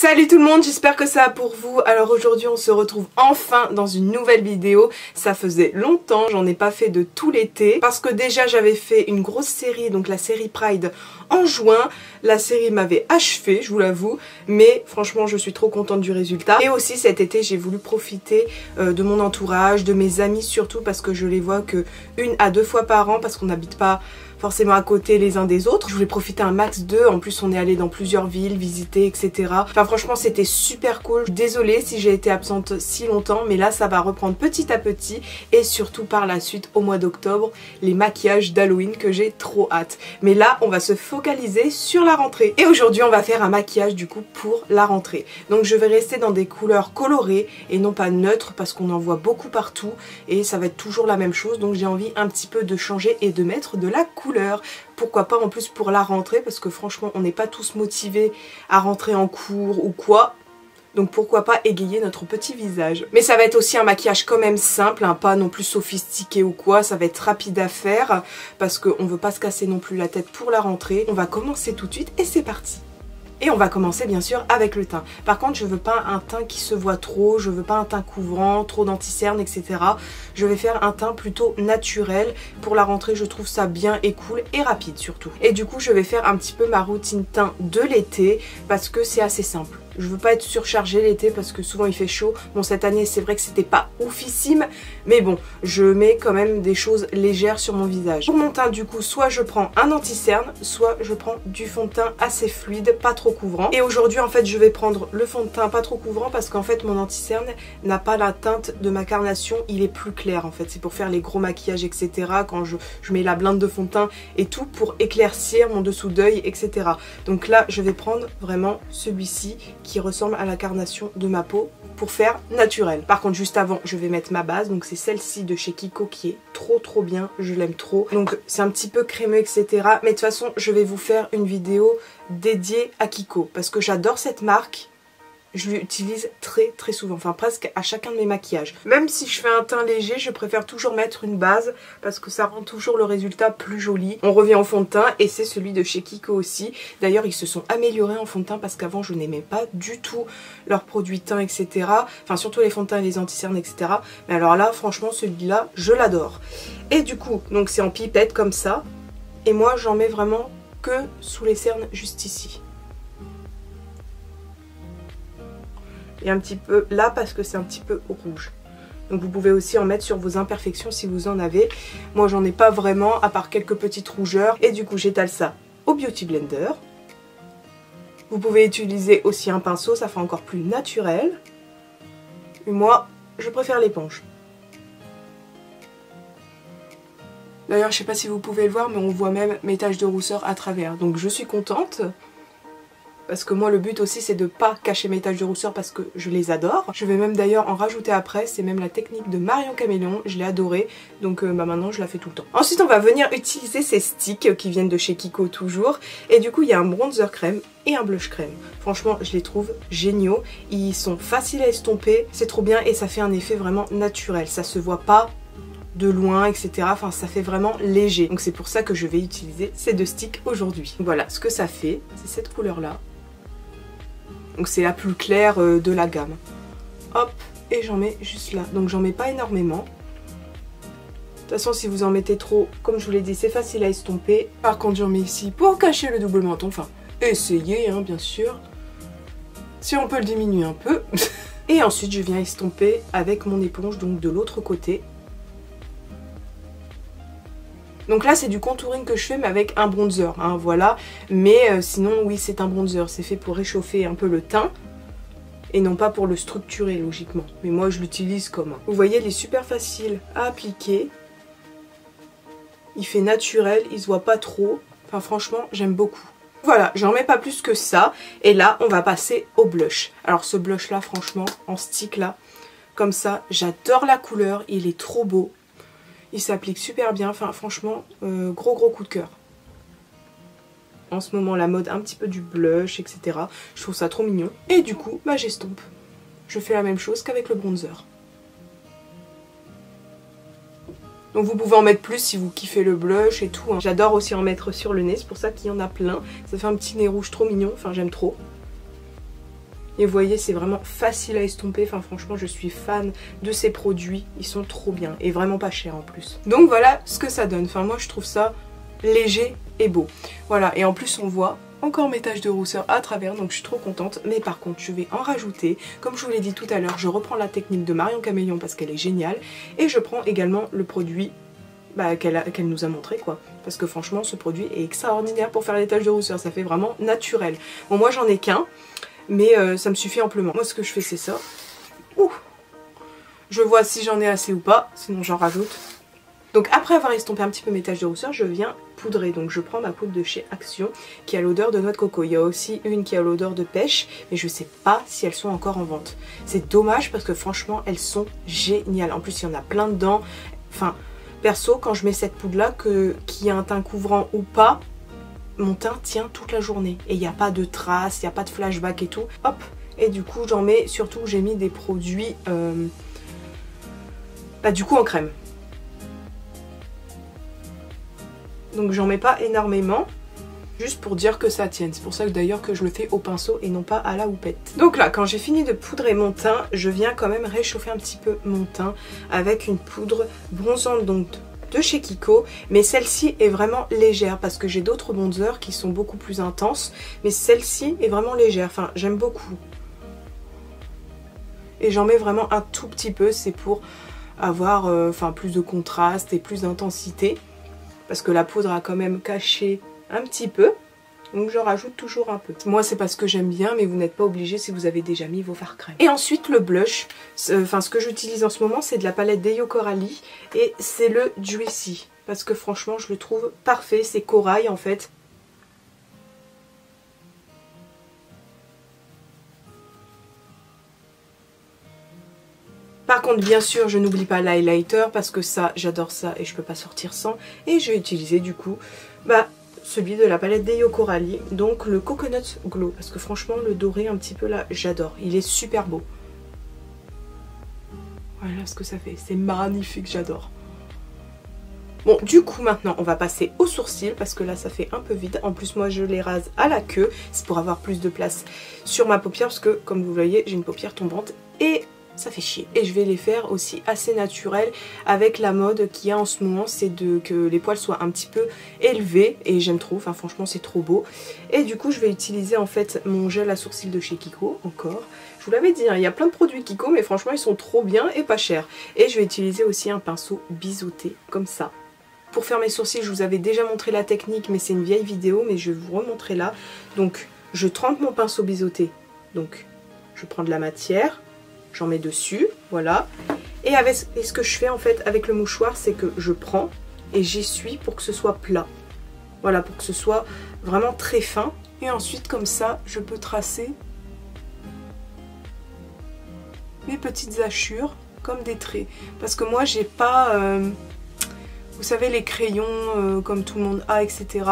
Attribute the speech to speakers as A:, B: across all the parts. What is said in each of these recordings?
A: Salut tout le monde, j'espère que ça va pour vous. Alors aujourd'hui on se retrouve enfin dans une nouvelle vidéo. Ça faisait longtemps, j'en ai pas fait de tout l'été. Parce que déjà j'avais fait une grosse série, donc la série Pride en juin. La série m'avait achevé, je vous l'avoue. Mais franchement je suis trop contente du résultat. Et aussi cet été j'ai voulu profiter de mon entourage, de mes amis surtout. Parce que je les vois que 1 à 2 fois par an, parce qu'on n'habite pas forcément à côté les uns des autres. Je voulais profiter un max d'eux. En plus on est allé dans plusieurs villes, visiter, etc. Enfin franchement c'était super cool. Désolée si j'ai été absente si longtemps, mais là ça va reprendre petit à petit. Et surtout par la suite au mois d'octobre, les maquillages d'Halloween que j'ai trop hâte. Mais là on va se focaliser sur la rentrée. Et aujourd'hui on va faire un maquillage du coup pour la rentrée. Donc je vais rester dans des couleurs colorées et non pas neutres parce qu'on en voit beaucoup partout. Et ça va être toujours la même chose. Donc j'ai envie un petit peu de changer et de mettre de la couleur. Pourquoi pas en plus pour la rentrée, parce que franchement on n'est pas tous motivés à rentrer en cours ou quoi. Donc pourquoi pas égayer notre petit visage. Mais ça va être aussi un maquillage quand même simple, hein, pas non plus sophistiqué ou quoi. Ça va être rapide à faire parce qu'on veut pas se casser non plus la tête pour la rentrée. On va commencer tout de suite et c'est parti. Et on va commencer bien sûr avec le teint. Par contre je veux pas un teint qui se voit trop, je veux pas un teint couvrant, trop d'anti-cerne, etc. Je vais faire un teint plutôt naturel. Pour la rentrée je trouve ça bien et cool et rapide surtout. Et du coup je vais faire un petit peu ma routine teint de l'été parce que c'est assez simple. Je veux pas être surchargée l'été parce que souvent il fait chaud. Bon cette année c'est vrai que c'était pas oufissime, mais bon je mets quand même des choses légères sur mon visage. Pour mon teint du coup soit je prends un anti-cerne, soit je prends du fond de teint assez fluide, pas trop couvrant. Et aujourd'hui en fait je vais prendre le fond de teint pas trop couvrant parce qu'en fait mon anti-cerne n'a pas la teinte de ma carnation, il est plus clair en fait. C'est pour faire les gros maquillages etc. Quand je mets la blinde de fond de teint et tout pour éclaircir mon dessous d'œil etc. Donc là je vais prendre vraiment celui-ci qui ressemble à la carnation de ma peau pour faire naturel. Par contre juste avant je vais mettre ma base, donc c'est celle-ci de chez Kiko qui est trop bien, je l'aime trop. Donc c'est un petit peu crémeux etc. Mais de toute façon je vais vous faire une vidéo dédiée à Kiko parce que j'adore cette marque. Je l'utilise très souvent, enfin presque à chacun de mes maquillages. Même si je fais un teint léger, je préfère toujours mettre une base parce que ça rend toujours le résultat plus joli. On revient au fond de teint et c'est celui de chez Kiko aussi. D'ailleurs ils se sont améliorés en fond de teint parce qu'avant je n'aimais pas du tout leurs produits teint etc. Enfin surtout les fonds de teint et les anti-cernes etc. Mais alors là franchement celui-là je l'adore. Et du coup donc c'est en pipette comme ça. Et moi j'en mets vraiment que sous les cernes juste ici. Et un petit peu là parce que c'est un petit peu rouge. Donc vous pouvez aussi en mettre sur vos imperfections si vous en avez. Moi j'en ai pas vraiment à part quelques petites rougeurs. Et du coup j'étale ça au Beauty Blender. Vous pouvez utiliser aussi un pinceau, ça fait encore plus naturel. Et moi je préfère l'éponge. D'ailleurs je sais pas si vous pouvez le voir mais on voit même mes taches de rousseur à travers. Donc je suis contente. Parce que moi le but aussi c'est de pas cacher mes taches de rousseur parce que je les adore. Je vais même d'ailleurs en rajouter après, c'est même la technique de Marion Caméléon, je l'ai adorée. Donc maintenant je la fais tout le temps. Ensuite on va venir utiliser ces sticks qui viennent de chez Kiko toujours. Et du coup il y a un bronzer crème et un blush crème. Franchement je les trouve géniaux, ils sont faciles à estomper, c'est trop bien et ça fait un effet vraiment naturel. Ça se voit pas de loin etc. Enfin ça fait vraiment léger. Donc c'est pour ça que je vais utiliser ces deux sticks aujourd'hui. Voilà ce que ça fait, c'est cette couleur là. Donc c'est la plus claire de la gamme. Hop, et j'en mets juste là. Donc j'en mets pas énormément. De toute façon si vous en mettez trop, comme je vous l'ai dit, c'est facile à estomper. Par contre j'en mets ici pour cacher le double menton. Enfin, essayez hein, bien sûr. Si on peut le diminuer un peu. Et ensuite je viens estomper avec mon éponge, donc de l'autre côté. Donc là c'est du contouring que je fais mais avec un bronzer, hein, voilà. Mais sinon oui c'est un bronzer, c'est fait pour réchauffer un peu le teint. Et non pas pour le structurer logiquement. Mais moi je l'utilise comme. Vous voyez il est super facile à appliquer. Il fait naturel, il se voit pas trop. Enfin franchement j'aime beaucoup. Voilà, j'en mets pas plus que ça. Et là on va passer au blush. Alors ce blush là franchement, en stick là, comme ça, j'adore la couleur, il est trop beau. Il s'applique super bien, enfin franchement, gros coup de cœur. En ce moment la mode un petit peu du blush, etc. Je trouve ça trop mignon. Et du coup, bah j'estompe. Je fais la même chose qu'avec le bronzer. Donc vous pouvez en mettre plus si vous kiffez le blush et tout. Hein. J'adore aussi en mettre sur le nez, c'est pour ça qu'il y en a plein. Ça fait un petit nez rouge trop mignon, enfin j'aime trop. Et vous voyez, c'est vraiment facile à estomper. Enfin franchement, je suis fan de ces produits. Ils sont trop bien et vraiment pas chers en plus. Donc voilà ce que ça donne. Enfin moi je trouve ça léger et beau. Voilà, et en plus on voit encore mes taches de rousseur à travers, donc je suis trop contente. Mais par contre je vais en rajouter. Comme je vous l'ai dit tout à l'heure, je reprends la technique de Marion Caméléon parce qu'elle est géniale. Et je prends également le produit qu'elle nous a montré quoi. Parce que franchement ce produit est extraordinaire pour faire les taches de rousseur. Ça fait vraiment naturel. Bon moi j'en ai qu'un, mais ça me suffit amplement. Moi ce que je fais c'est ça. Ouh. Je vois si j'en ai assez ou pas, sinon j'en rajoute. Donc après avoir estompé un petit peu mes taches de rousseur, je viens poudrer. Donc je prends ma poudre de chez Action qui a l'odeur de noix de coco. Il y a aussi une qui a l'odeur de pêche, mais je sais pas si elles sont encore en vente. C'est dommage parce que franchement elles sont géniales. En plus il y en a plein dedans. Enfin perso quand je mets cette poudre là, qu'il y a un teint couvrant ou pas, mon teint tient toute la journée. Et il n'y a pas de traces, il n'y a pas de flashback et tout. Hop. Et du coup j'en mets, surtout j'ai mis des produits du coup en crème. Donc j'en mets pas énormément, juste pour dire que ça tienne. C'est pour ça que d'ailleurs que je le fais au pinceau et non pas à la houppette. Donc là, quand j'ai fini de poudrer mon teint, je viens quand même réchauffer un petit peu mon teint avec une poudre bronzante donc de chez Kiko. Mais celle-ci est vraiment légère parce que j'ai d'autres bronzers qui sont beaucoup plus intenses. Mais celle-ci est vraiment légère, enfin j'aime beaucoup. Et j'en mets vraiment un tout petit peu, c'est pour avoir plus de contraste et plus d'intensité. Parce que la poudre a quand même caché un petit peu. Donc je rajoute toujours un peu. Moi c'est parce que j'aime bien, mais vous n'êtes pas obligé si vous avez déjà mis vos fards crème. Et ensuite le blush, ce que j'utilise en ce moment c'est de la palette Deyo Coralie. Et c'est le Juicy. Parce que franchement je le trouve parfait, c'est corail en fait. Par contre bien sûr je n'oublie pas l'highlighter parce que ça j'adore ça et je peux pas sortir sans. Et je vais utiliser du coup celui de la palette Deyo Coralie, donc le Coconut Glow. Parce que franchement le doré un petit peu là j'adore, il est super beau. Voilà ce que ça fait, c'est magnifique, j'adore. Bon du coup maintenant on va passer aux sourcils parce que là ça fait un peu vide. En plus moi je les rase à la queue, c'est pour avoir plus de place sur ma paupière parce que comme vous voyez j'ai une paupière tombante et ça fait chier. Et je vais les faire aussi assez naturels avec la mode qu'il y a en ce moment, c'est que les poils soient un petit peu élevés et j'aime trop, enfin franchement c'est trop beau. Et du coup je vais utiliser en fait mon gel à sourcils de chez Kiko encore. Je vous l'avais dit, hein, il y a plein de produits Kiko mais franchement ils sont trop bien et pas chers. Et je vais utiliser aussi un pinceau biseauté comme ça. Pour faire mes sourcils, je vous avais déjà montré la technique mais c'est une vieille vidéo mais je vais vous remontrer là. Donc je trempe mon pinceau biseauté, donc je prends de la matière. J'en mets dessus, voilà. Et ce que je fais en fait avec le mouchoir, c'est que je prends et j'essuie pour que ce soit plat. Voilà, pour que ce soit vraiment très fin. Et ensuite, comme ça, je peux tracer mes petites hachures comme des traits. Parce que moi, j'ai pas, vous savez, les crayons comme tout le monde a, etc.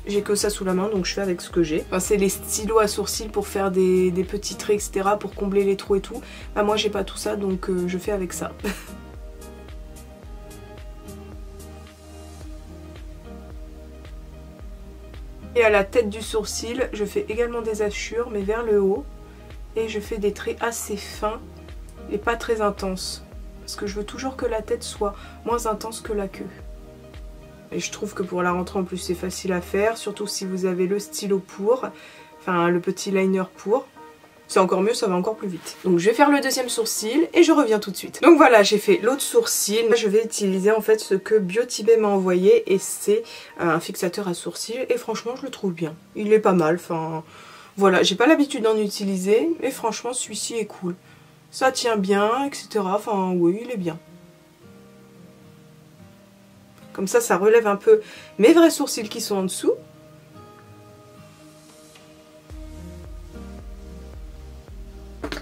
A: J'ai que ça sous la main donc je fais avec ce que j'ai. Enfin, c'est les stylos à sourcils pour faire des petits traits etc. pour combler les trous et tout. Moi j'ai pas tout ça donc je fais avec ça. Et à la tête du sourcil je fais également des hachures mais vers le haut. Et je fais des traits assez fins et pas très intenses. Parce que je veux toujours que la tête soit moins intense que la queue. Et je trouve que pour la rentrée en plus c'est facile à faire, surtout si vous avez le stylo pour, enfin le petit liner pour. C'est encore mieux, ça va encore plus vite. Donc je vais faire le deuxième sourcil et je reviens tout de suite. Donc voilà, j'ai fait l'autre sourcil. Je vais utiliser en fait ce que Biotibé m'a envoyé et c'est un fixateur à sourcils et franchement je le trouve bien. Il est pas mal, enfin voilà, j'ai pas l'habitude d'en utiliser mais franchement celui-ci est cool. Ça tient bien, etc. Enfin oui, il est bien. Comme ça relève un peu mes vrais sourcils qui sont en dessous.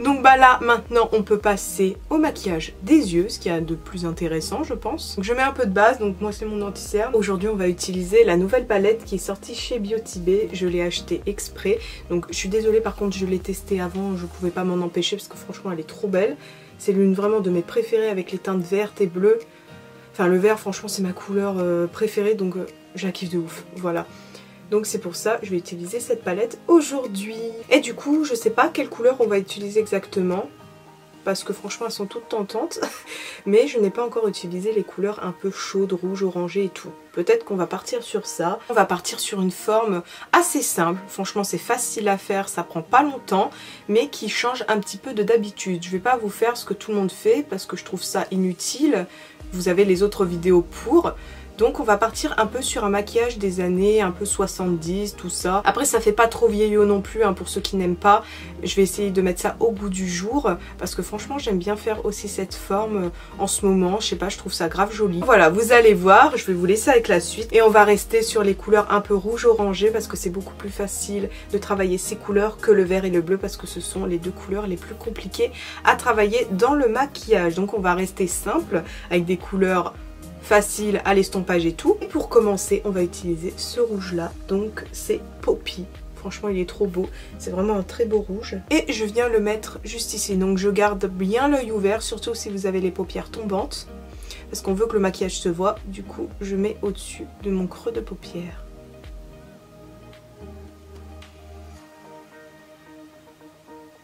A: Donc là maintenant on peut passer au maquillage des yeux, ce qu'il y a de plus intéressant je pense. Donc je mets un peu de base, donc moi c'est mon anti-cerne. Aujourd'hui on va utiliser la nouvelle palette qui est sortie chez Biotibé, je l'ai achetée exprès. Donc je suis désolée par contre je l'ai testée avant, je pouvais pas m'en empêcher parce que franchement elle est trop belle. C'est l'une vraiment de mes préférées avec les teintes vertes et bleues. Enfin le vert franchement c'est ma couleur préférée donc je la kiffe de ouf, voilà. Donc c'est pour ça que je vais utiliser cette palette aujourd'hui. Et du coup, je sais pas quelle couleur on va utiliser exactement. Parce que franchement elles sont toutes tentantes. Mais je n'ai pas encore utilisé les couleurs un peu chaudes, rouge, orangé et tout. Peut-être qu'on va partir sur ça. On va partir sur une forme assez simple. Franchement c'est facile à faire, ça prend pas longtemps. Mais qui change un petit peu de d'habitude. Je vais pas vous faire ce que tout le monde fait parce que je trouve ça inutile. Vous avez les autres vidéos pour. Donc on va partir un peu sur un maquillage des années un peu 70, tout ça. Après ça fait pas trop vieillot non plus hein, pour ceux qui n'aiment pas. Je vais essayer de mettre ça au goût du jour parce que franchement j'aime bien faire aussi cette forme en ce moment. Je sais pas, je trouve ça grave joli. Voilà, vous allez voir, je vais vous laisser avec la suite. Et on va rester sur les couleurs un peu rouge orangé parce que c'est beaucoup plus facile de travailler ces couleurs que le vert et le bleu parce que ce sont les deux couleurs les plus compliquées à travailler dans le maquillage. Donc on va rester simple avec des couleurs facile à l'estompage et tout. Et pour commencer, on va utiliser ce rouge là. Donc c'est Poppy. Franchement, il est trop beau. C'est vraiment un très beau rouge. Et je viens le mettre juste ici. Donc je garde bien l'œil ouvert, surtout si vous avez les paupières tombantes. Parce qu'on veut que le maquillage se voit. Du coup, je mets au-dessus de mon creux de paupière.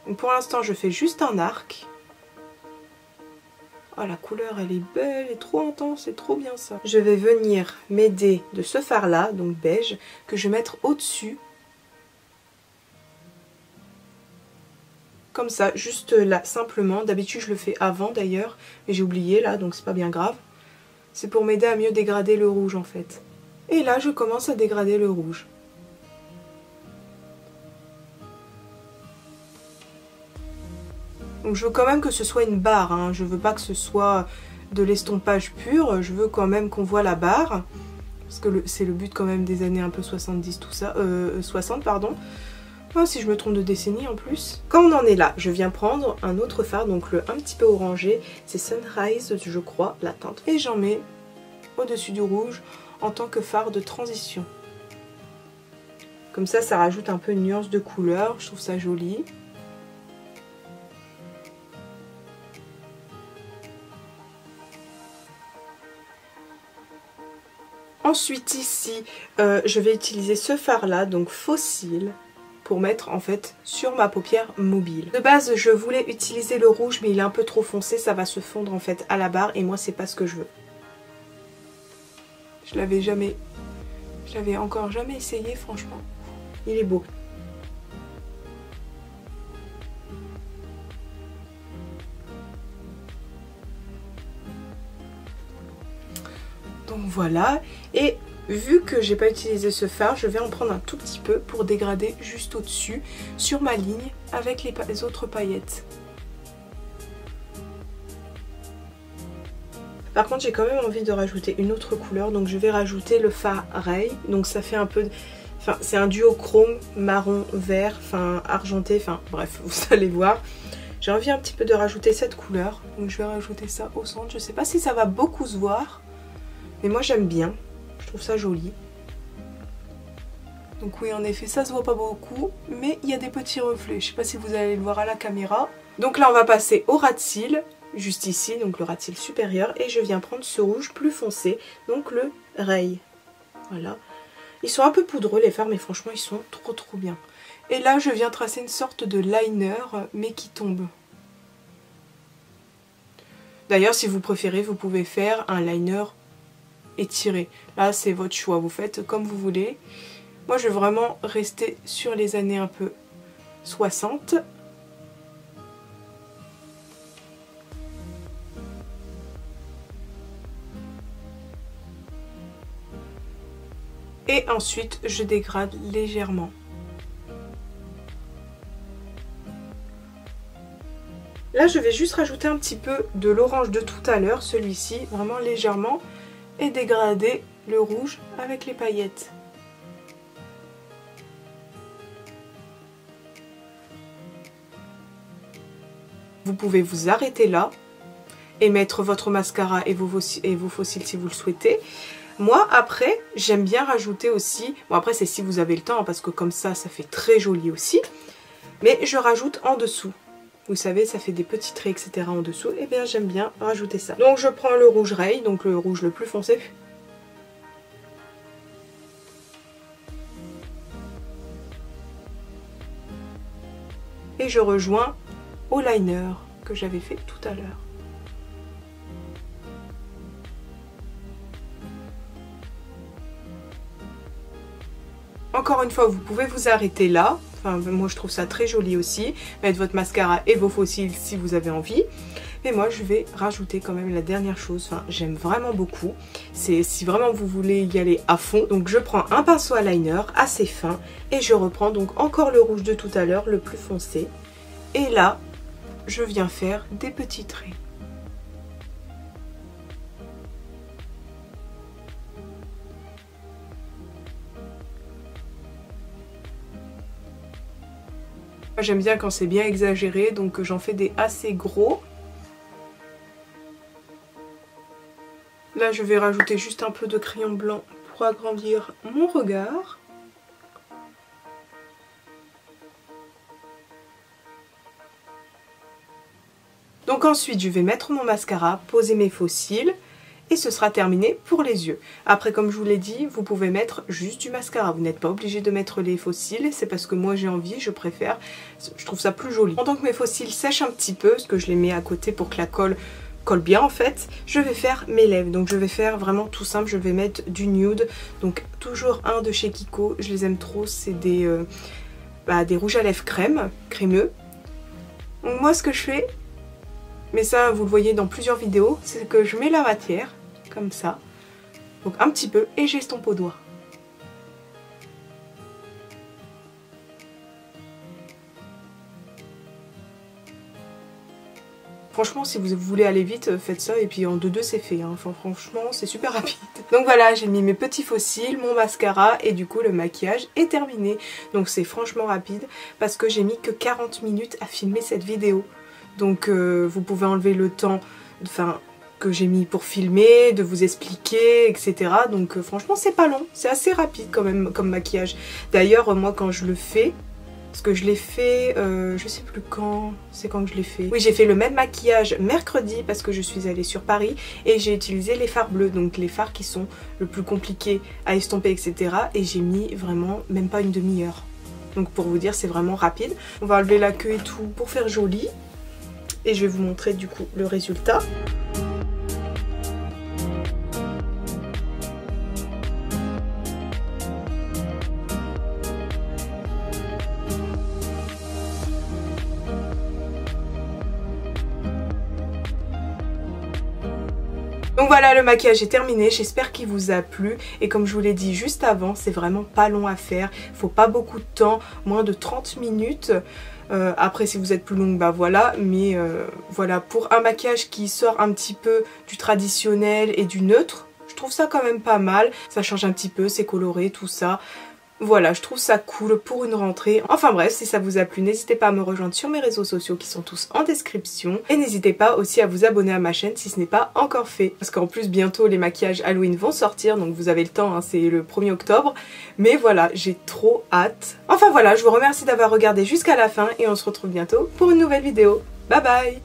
A: Donc pour l'instant, je fais juste un arc. Oh, la couleur elle est belle, elle est trop intense, c'est trop bien ça. Je vais venir m'aider de ce fard là, donc beige, que je vais mettre au-dessus. Comme ça, juste là, simplement. D'habitude je le fais avant d'ailleurs, mais j'ai oublié là, donc c'est pas bien grave. C'est pour m'aider à mieux dégrader le rouge en fait. Et là je commence à dégrader le rouge. Donc je veux quand même que ce soit une barre, hein. Je veux pas que ce soit de l'estompage pur, je veux quand même qu'on voit la barre. Parce que c'est le but quand même des années un peu 70 tout ça, 60 pardon. Oh, si je me trompe de décennie en plus. Quand on en est là, je viens prendre un autre fard, donc le un petit peu orangé, c'est Sunrise je crois, la teinte. Et j'en mets au-dessus du rouge en tant que fard de transition. Comme ça, ça rajoute un peu une nuance de couleur, je trouve ça joli. Ensuite ici, je vais utiliser ce fard là, donc Fossil, pour mettre en fait sur ma paupière mobile. De base, je voulais utiliser le rouge, mais il est un peu trop foncé, ça va se fondre en fait à la barre et moi c'est pas ce que je veux. Je l'avais encore jamais essayé franchement. Il est beau. Donc voilà, et vu que j'ai pas utilisé ce fard, je vais en prendre un tout petit peu pour dégrader juste au-dessus, sur ma ligne, avec les autres paillettes. Par contre, j'ai quand même envie de rajouter une autre couleur, donc je vais rajouter le fard Ray. Donc ça fait un peu... Enfin, c'est un duo chrome, marron, vert, enfin argenté, enfin bref, vous allez voir. J'ai envie un petit peu de rajouter cette couleur, donc je vais rajouter ça au centre. Je sais pas si ça va beaucoup se voir. Mais moi j'aime bien, je trouve ça joli. Donc oui en effet ça se voit pas beaucoup, mais il y a des petits reflets, je sais pas si vous allez le voir à la caméra. Donc là on va passer au ras de cils, juste ici, donc le ras de cils supérieur, et je viens prendre ce rouge plus foncé, donc le Ray. Voilà. Ils sont un peu poudreux les fards, mais franchement ils sont trop bien. Et là je viens tracer une sorte de liner, mais qui tombe. D'ailleurs si vous préférez, vous pouvez faire un liner étiré. Là c'est votre choix, vous faites comme vous voulez. Moi je vais vraiment rester sur les années un peu 60. Et ensuite je dégrade légèrement. Là je vais juste rajouter un petit peu de l'orange de tout à l'heure, celui-ci, vraiment légèrement, et dégrader le rouge avec les paillettes. Vous pouvez vous arrêter là et mettre votre mascara et vos fossiles si vous le souhaitez. Moi après j'aime bien rajouter aussi, bon après c'est si vous avez le temps parce que comme ça fait très joli aussi, mais je rajoute en dessous. Vous savez, ça fait des petits traits, etc. en dessous. Et bien, j'aime bien rajouter ça. Donc, je prends le rouge Ray, donc le rouge le plus foncé. je rejoins au liner que j'avais fait tout à l'heure. Encore une fois, vous pouvez vous arrêter là. Enfin, moi je trouve ça très joli aussi. Mettre votre mascara et vos faux cils si vous avez envie. Mais moi je vais rajouter quand même la dernière chose. Enfin, j'aime vraiment beaucoup. C'est si vraiment vous voulez y aller à fond. Donc je prends un pinceau à liner assez fin. Et je reprends donc encore le rouge de tout à l'heure, le plus foncé. Et là, je viens faire des petits traits. J'aime bien quand c'est bien exagéré, donc j'en fais des assez gros. Là, je vais rajouter juste un peu de crayon blanc pour agrandir mon regard. Donc ensuite, je vais mettre mon mascara, poser mes faux cils. Et ce sera terminé pour les yeux. Après, comme je vous l'ai dit, vous pouvez mettre juste du mascara. Vous n'êtes pas obligé de mettre les faux cils. C'est parce que moi j'ai envie, je préfère. Je trouve ça plus joli. Pendant que mes faux cils sèchent un petit peu, parce que je les mets à côté pour que la colle colle bien en fait, je vais faire mes lèvres. Donc je vais faire vraiment tout simple. Je vais mettre du nude. Donc toujours un de chez Kiko. Je les aime trop. C'est des rouges à lèvres crémeux. Donc moi ce que je fais, mais ça vous le voyez dans plusieurs vidéos, c'est que je mets la matière. Comme ça, donc un petit peu, et j'estompe au doigt. Franchement, si vous voulez aller vite, faites ça et puis en 2-2 c'est fait. Hein. Enfin, franchement, c'est super rapide. Donc voilà, j'ai mis mes petits faux cils, mon mascara et du coup le maquillage est terminé. Donc c'est franchement rapide parce que j'ai mis que 40 minutes à filmer cette vidéo. Donc vous pouvez enlever le temps, que j'ai mis pour filmer, de vous expliquer, etc. Donc franchement c'est pas long, c'est assez rapide quand même comme maquillage. D'ailleurs moi quand je le fais, parce que je l'ai fait, je sais plus quand, c'est quand que je l'ai fait. Oui, j'ai fait le même maquillage mercredi parce que je suis allée sur Paris et j'ai utilisé les fards bleus, donc les fards qui sont le plus compliqués à estomper, etc. Et j'ai mis vraiment même pas une demi-heure. Donc pour vous dire c'est vraiment rapide. On va enlever la queue et tout pour faire joli. Et je vais vous montrer du coup le résultat. Donc voilà, le maquillage est terminé, j'espère qu'il vous a plu et comme je vous l'ai dit juste avant, c'est vraiment pas long à faire, il faut pas beaucoup de temps, moins de 30 minutes. Après si vous êtes plus longue, bah voilà, mais voilà, pour un maquillage qui sort un petit peu du traditionnel et du neutre, je trouve ça quand même pas mal, ça change un petit peu, c'est coloré, tout ça. Voilà, je trouve ça cool pour une rentrée. Enfin bref, si ça vous a plu, n'hésitez pas à me rejoindre sur mes réseaux sociaux qui sont tous en description. Et n'hésitez pas aussi à vous abonner à ma chaîne si ce n'est pas encore fait. Parce qu'en plus, bientôt, les maquillages Halloween vont sortir, donc vous avez le temps, hein, c'est le 1er octobre. Mais voilà, j'ai trop hâte. Enfin voilà, je vous remercie d'avoir regardé jusqu'à la fin et on se retrouve bientôt pour une nouvelle vidéo. Bye bye!